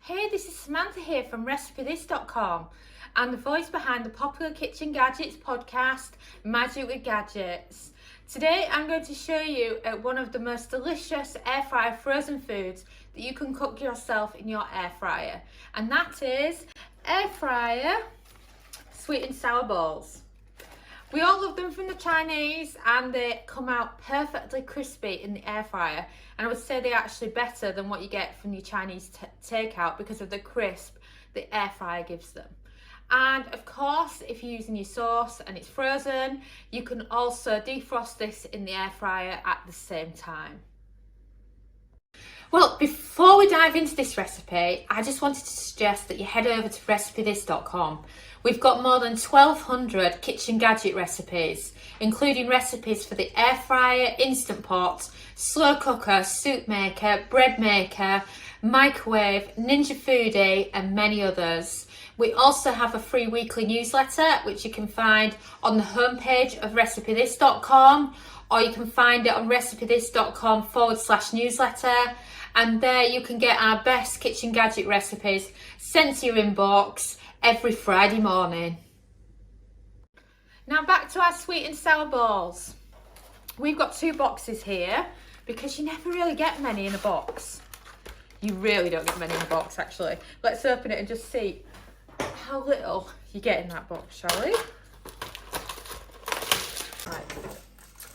Hey, this is Samantha here from RecipeThis.com and the voice behind the popular Kitchen Gadgets podcast, Magic with Gadgets. Today I'm going to show you one of the most delicious air fryer frozen foods that you can cook yourself in your air fryer, and that is air fryer sweet and sour balls. We all love them from the Chinese and they come out perfectly crispy in the air fryer, and I would say they're actually better than what you get from your Chinese takeout because of the crisp the air fryer gives them. And of course, if you're using your sauce and it's frozen, you can also defrost this in the air fryer at the same time. Well, before we dive into this recipe, I just wanted to suggest that you head over to RecipeThis.com. We've got more than 1,200 kitchen gadget recipes, including recipes for the air fryer, instant pot, slow cooker, soup maker, bread maker, microwave, Ninja Foodie, and many others. We also have a free weekly newsletter, which you can find on the homepage of RecipeThis.com, or you can find it on RecipeThis.com/newsletter. And there you can get our best kitchen gadget recipes sent to your inbox every Friday morning. Now back to our sweet and sour balls. We've got 2 boxes here because you never really get many in a box. You really don't get many in a box, actually. Let's open it and just see how little you get in that box, shall we? Right.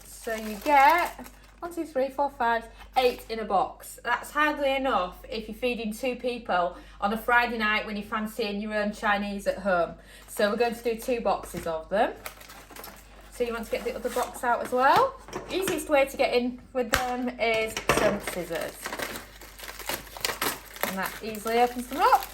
So you get 1, 2, 3, 4, 5, 8 in a box. That's hardly enough if you're feeding 2 people on a Friday night when you're fancying your own Chinese at home. So we're going to do 2 boxes of them. So you want to get the other box out as well. Easiest way to get in with them is some scissors. And that easily opens them up.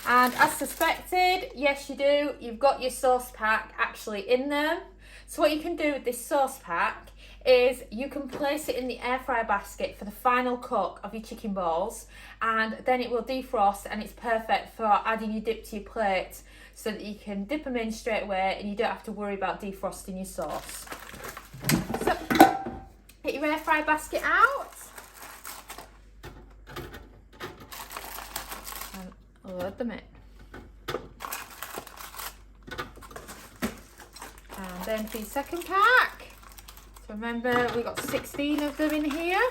And as suspected, yes you do, you've got your sauce pack actually in them. So what you can do with this sauce pack is you can place it in the air fryer basket for the final cook of your chicken balls, and then it will defrost and it's perfect for adding your dip to your plate so that you can dip them in straight away and you don't have to worry about defrosting your sauce. So get your air fryer basket out and load them in. And then for your second pack, so remember we've got 16 of them in here,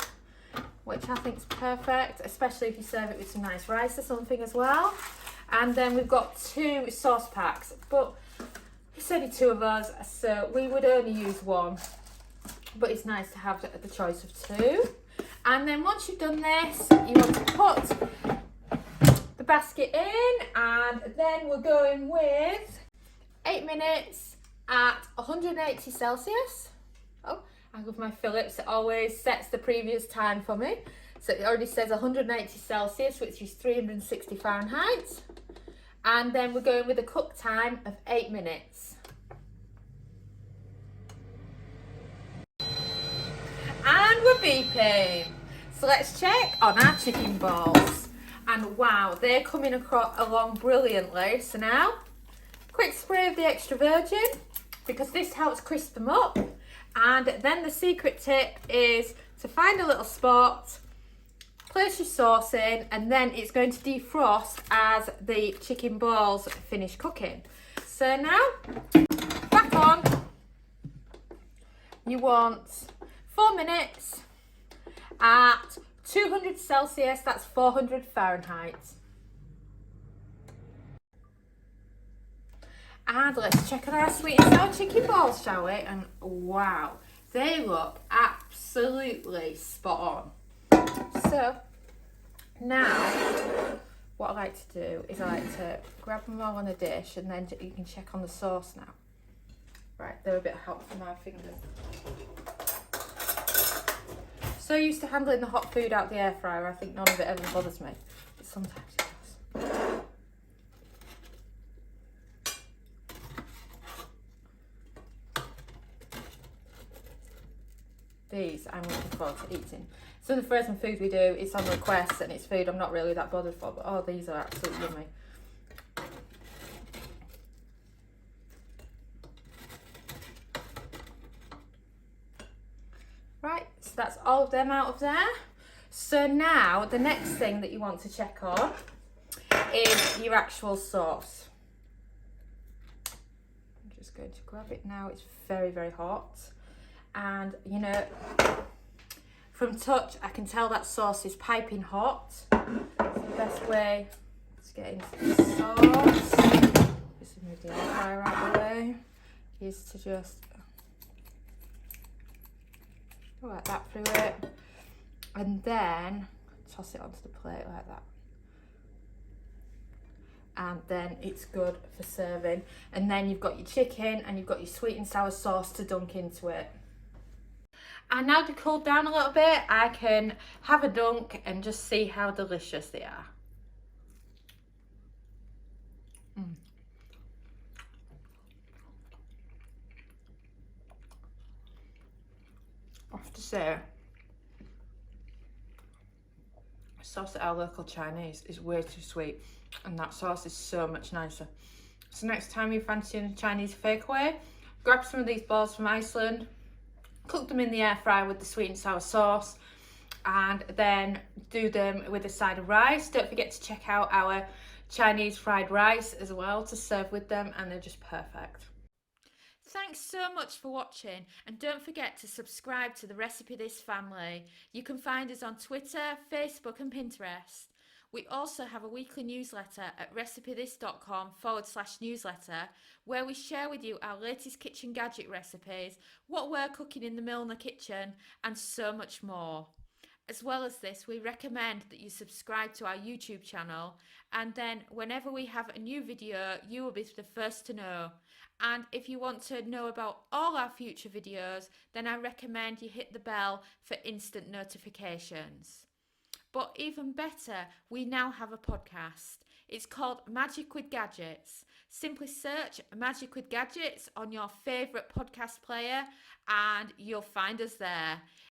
which I think is perfect, especially if you serve it with some nice rice or something as well. And then we've got 2 sauce packs, but it's only 2 of us, so we would only use 1, but it's nice to have the choice of 2. And then once you've done this, you want to put the basket in, and then we're going with 8 minutes at 180 Celsius. Oh, I love my Philips, it always sets the previous time for me. So it already says 180 Celsius, which is 360 Fahrenheit. And then we're going with a cook time of 8 minutes. And we're beeping. So let's check on our chicken balls. And wow, they're coming along brilliantly. So now, quick spray of the extra virgin, because this helps crisp them up. And then the secret tip is to find a little spot, place your sauce in, and then it's going to defrost as the chicken balls finish cooking. So now, back on. You want 4 minutes at 200 Celsius, that's 400 Fahrenheit. And let's check on our sweet and sour chicken balls, shall we? And wow, they look absolutely spot on. So now what I like to do is I like to grab them all on a dish, and then you can check on the sauce now. Right, they're a bit hot for my fingers. So used to handling the hot food out the air fryer, I think none of it ever bothers me, but sometimes it does. These I'm looking forward to eating. Some of the frozen food we do, it's on request and it's food I'm not really that bothered for, but oh, these are absolutely yummy. Right, so that's all of them out of there. So now the next thing that you want to check on in your actual sauce. I'm just going to grab it now. It's very, very hot. And, you know, from touch, I can tell that sauce is piping hot. So the best way to get into the sauce, just move the air fryer out of the way, is to just go like that through it. And then toss it onto the plate like that. And then it's good for serving. And then you've got your chicken and you've got your sweet and sour sauce to dunk into it. And now they've cooled down a little bit, I can have a dunk and just see how delicious they are. I have to say, the sauce at our local Chinese is way too sweet, and that sauce is so much nicer. So next time you're fancying a Chinese Fakeaway, grab some of these balls from Iceland, cook them in the air fryer with the sweet and sour sauce, and then do them with a side of rice. Don't forget to check out our Chinese fried rice as well to serve with them, and they're just perfect. Thanks so much for watching, and don't forget to subscribe to the Recipe This family. You can find us on Twitter, Facebook and Pinterest. We also have a weekly newsletter at recipethis.com/newsletter, where we share with you our latest kitchen gadget recipes, what we're cooking in the Milner kitchen, and so much more. As well as this, we recommend that you subscribe to our YouTube channel, and then whenever we have a new video, you will be the first to know. And if you want to know about all our future videos, then I recommend you hit the bell for instant notifications. But even better, we now have a podcast. It's called Magic with Gadgets. Simply search Magic with Gadgets on your favourite podcast player and you'll find us there.